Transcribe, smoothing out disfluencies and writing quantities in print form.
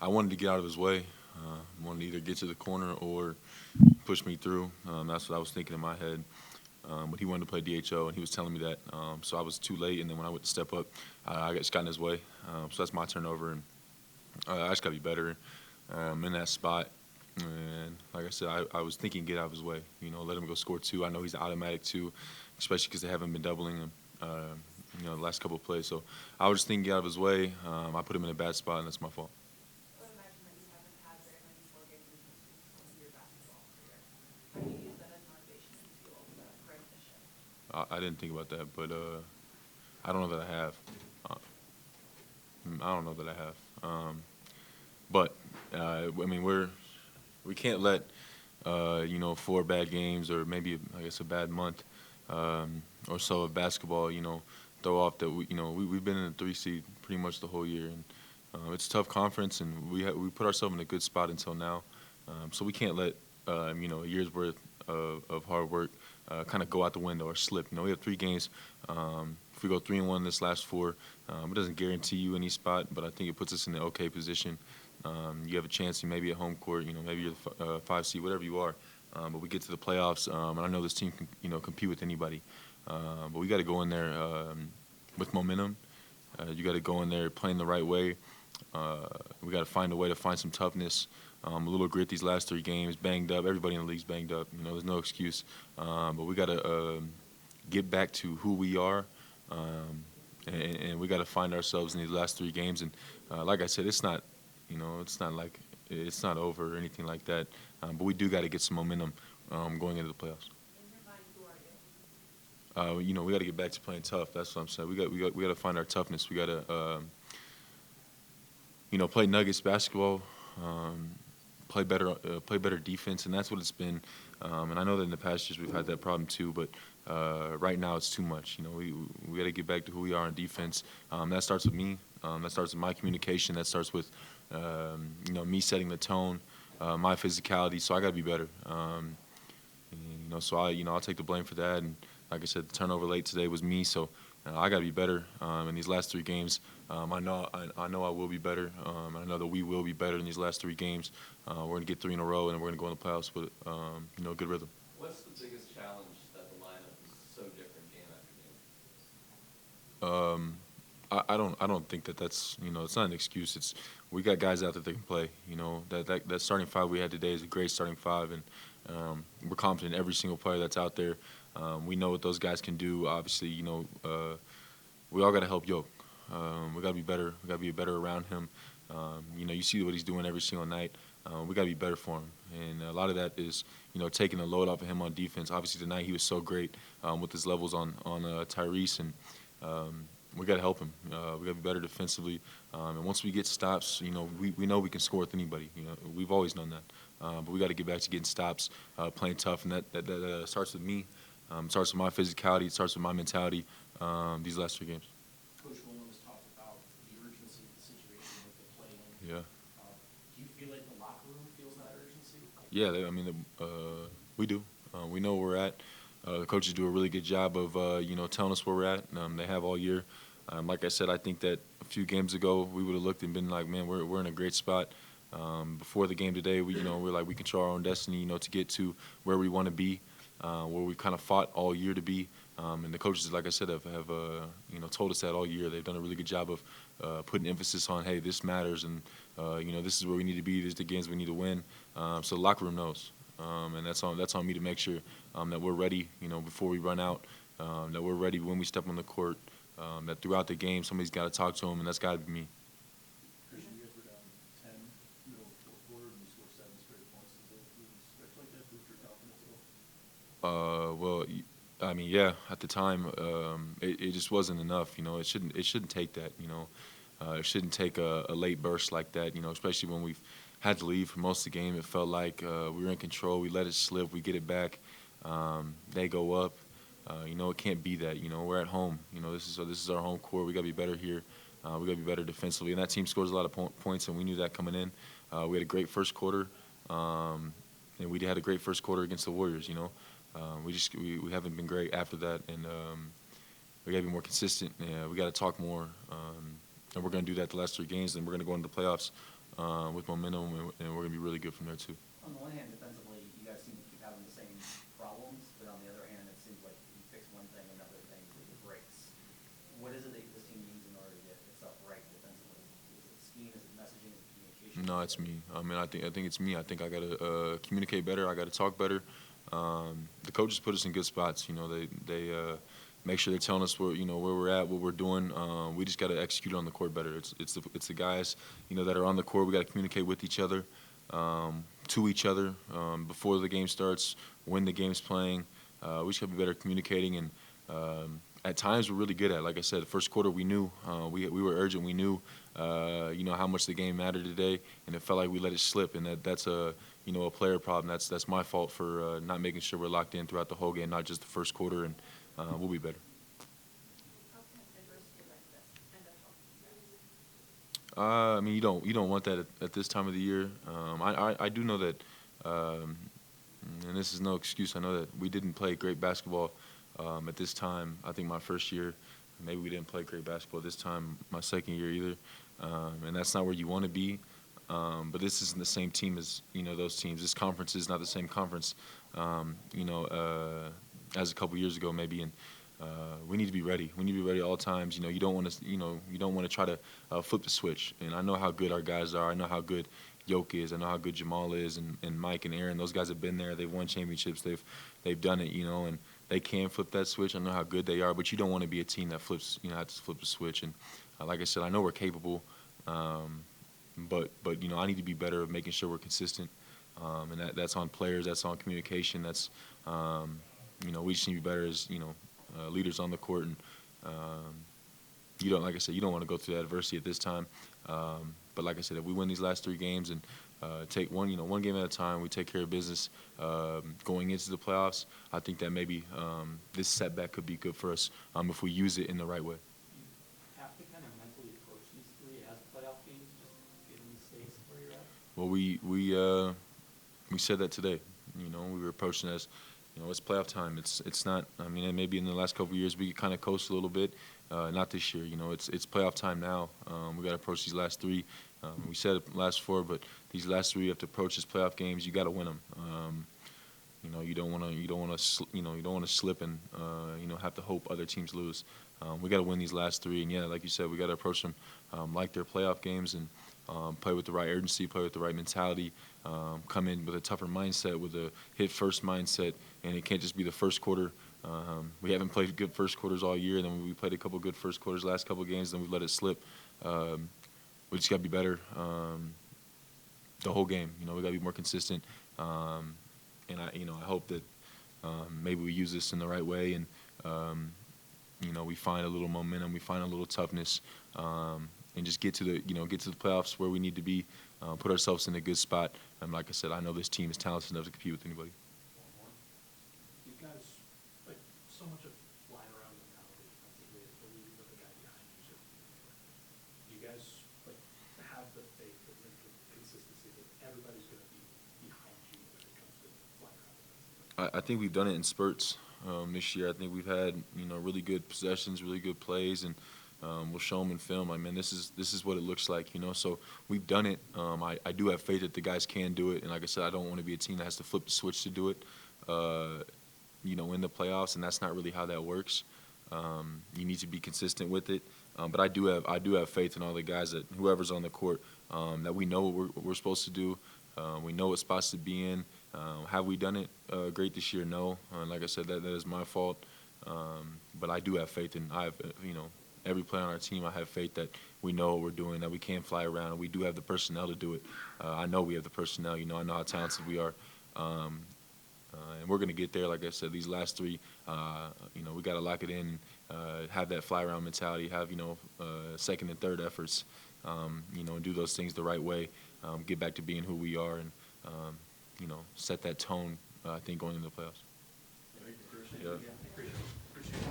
I wanted to get out of his way. Wanted to either get to the corner or push me through. That's what I was thinking in my head. But he wanted to play DHO, and he was telling me that. So I was too late, and then when I went to step up, I just got in his way. So that's my turnover, and I just got to be better in that spot. And like I said, I was thinking get out of his way. Let him go score two. I know he's automatic two, especially because they haven't been doubling him. The last couple of plays. So I was just thinking get out of his way. I put him in a bad spot, and that's my fault. I would imagine that you haven't had very many 4 games in most of your basketball career. How do you use that as motivation and fuel to right the ship? I didn't think about that, but I don't know that I have. Uh, I don't know that I have. But I mean, we can't let 4 bad games or maybe I guess a bad month or so of basketball, throw off that we've been in the 3 seed pretty much the whole year, and it's a tough conference, and we put ourselves in a good spot until now, so we can't let a year's worth of hard work kind of go out the window or slip. We have 3 games. If we go 3-1 this last 4, it doesn't guarantee you any spot, but I think it puts us in an okay position. You have a chance, you may be at home court, maybe you're the 5 seed, whatever you are. But we get to the playoffs, and I know this team can, compete with anybody. But we got to go in there with momentum. You got to go in there playing the right way. We got to find a way to find some toughness, a little grit these last 3 games, banged up. Everybody in the league's banged up. There's no excuse. But we got to get back to who we are, and we got to find ourselves in these last 3 games. And like I said, it's not like it's not over or anything like that. But we do got to get some momentum going into the playoffs. In your mind, who are you? We got to get back to playing tough. That's what I'm saying. We got to find our toughness. We got to play Nuggets basketball, play better defense, and that's what it's been. And I know that in the past years we've had that problem too, but right now it's too much. We got to get back to who we are on defense. That starts with me. That starts with my communication. That starts with me setting the tone, my physicality. So I got to be better. So I'll take the blame for that. And like I said, the turnover late today was me. So I got to be better in these last 3 games. I know I will be better. I know that we will be better in these last 3 games. We're going to get 3 in a row, and we're going to go in the playoffs with good rhythm. What's the biggest challenge that the lineup is so different game after game? I don't think that's it's not an excuse. It's we got guys out there that can play. That starting 5 we had today is a great starting 5, and we're confident in every single player that's out there. We know what those guys can do. Obviously, we all got to help Yoke. We got to be better. We got to be better around him. You see what he's doing every single night. We got to be better for him, and a lot of that is taking the load off of him on defense. Obviously tonight he was so great with his levels on Tyrese, and we got to help him. We got to be better defensively, and once we get stops, we know we can score with anybody. We've always known that, but we got to get back to getting stops, playing tough, and that starts with me. It starts with my physicality. It starts with my mentality. These last 3 games. Coach Williams talked about the urgency of the situation with the play-in. Yeah. Do you feel like the locker room feels that urgency? Yeah, we do. We know where we're at. The coaches do a really good job of telling us where we're at. They have all year. Like I said, I think that a few games ago we would have looked and been like, man, we're in a great spot. Before the game today, we're like we control our own destiny. To get to where we want to be, where we kind of fought all year to be. And the coaches, like I said, have told us that all year. They've done a really good job of putting emphasis on, hey, this matters, and this is where we need to be. These are the games we need to win. So the locker room knows, and that's on me to make sure that we're ready. Before we run out, that we're ready when we step on the court. That throughout the game, somebody's got to talk to them, and that's got to be me. Christian, you guys were down 10 middle of the fourth quarter, and you scored 7 straight points. Does a stretch like that boost your confidence at all? Well, I mean, yeah. At the time, it just wasn't enough. It shouldn't take that. It shouldn't take a late burst like that. Especially when we've had to leave for most of the game. It felt like we were in control. We let it slip. We get it back. They go up. It can't be that. We're at home. This is our home court. We got to be better here. We got to be better defensively. And that team scores a lot of points, and we knew that coming in. We had a great first quarter, and we had a great first quarter against the Warriors. We haven't been great after that, and we got to be more consistent. We got to talk more, and we're going to do that the last 3 games, and we're going to go into the playoffs with momentum, and we're going to be really good from there too. On the one hand, defensively, you guys seem to keep having the same problems, but on the other hand, it seems like you fix one thing, another thing breaks. What is it that this team needs in order to get itself right defensively? Is it scheme? Is it messaging? Is it communication? No, it's me. I mean, I think it's me. I think I got to communicate better. I got to talk better. The coaches put us in good spots. You know, they make sure they're telling us where we're at, what we're doing. We just got to execute on the court better. It's the guys that are on the court. We got to communicate with each other, to each other before the game starts, when the game's playing. We just got to be better communicating, and at times we're really good at it. Like I said, the first quarter we knew we were urgent. We knew how much the game mattered today, and it felt like we let it slip. And that's a player problem. That's my fault for not making sure we're locked in throughout the whole game, not just the first quarter. And we'll be better. How can adversity like this end up helping you guys? I mean, you don't want that at this time of the year. I do know that, and this is no excuse. I know that we didn't play great basketball at this time. I think my first year, maybe we didn't play great basketball this time. My second year either, and that's not where you want to be. But this isn't the same team as those teams. This conference is not the same conference, as a couple years ago maybe, and we need to be ready. We need to be ready at all times. You don't want to try to flip the switch. And I know how good our guys are. I know how good Yoke is. I know how good Jamal is, and Mike and Aaron. Those guys have been there. They've won championships. They've done it. And they can flip that switch. I know how good they are. But you don't want to be a team that flips. Has to flip the switch. And like I said, I know we're capable. But I need to be better at making sure we're consistent. And that's on players. That's on communication. That's we just need to be better as leaders on the court. And like I said, you don't want to go through that adversity at this time. But like I said, if we win these last 3 games and take one game at a time, we take care of business going into the playoffs. I think that maybe this setback could be good for us if we use it in the right way. You have to kind of mentally approach these 3 as playoff games, just given the stakes where you're at. Well, we said that today. We were approaching it as it's playoff time. It's not. I mean, maybe in the last couple of years we could kind of coast a little bit. Not this year. It's playoff time now. We got to approach these last 3. We said last 4, but these last 3 you have to approach as playoff games. You got to win them. You don't want to slip and have to hope other teams lose. We got to win these last 3, and yeah, like you said, we got to approach them like they're playoff games and play with the right urgency, play with the right mentality, come in with a tougher mindset, with a hit first mindset, and it can't just be the first quarter. We haven't played good first quarters all year, and then we played a couple good first quarters last couple of games, then we let it slip. We just got to be better the whole game. We got to be more consistent, and I hope that maybe we use this in the right way, and we find a little momentum, we find a little toughness, and just get to the playoffs where we need to be, put ourselves in a good spot. And like I said, I know this team is talented enough to compete with anybody. You guys, like, so much of flying around mentality defensively is believing that the guy behind you is you guys, like, have the faith and the consistency that everybody's going to be behind you when it comes to flying around defensively? I think we've done it in spurts this year. I think we've had really good possessions, really good plays, and we'll show them in film. I mean, this is what it looks like, So we've done it. I do have faith that the guys can do it, and like I said, I don't want to be a team that has to flip the switch to do it, in the playoffs, and that's not really how that works. You need to be consistent with it. But I do have faith in all the guys, that whoever's on the court, that we know what we're supposed to do. We know what spots to be in. Have we done it great this year? No. Like I said, that is my fault. But I do have faith, and I have every player on our team. I have faith that we know what we're doing, that we can fly around, and we do have the personnel to do it. I know we have the personnel. I know how talented we are. And we're going to get there. Like I said, these last 3, we got to lock it in, have that fly-around mentality, have, second and third efforts, and do those things the right way, get back to being who we are, and, set that tone, I think, going into the playoffs. Thank you, Christian. Yeah.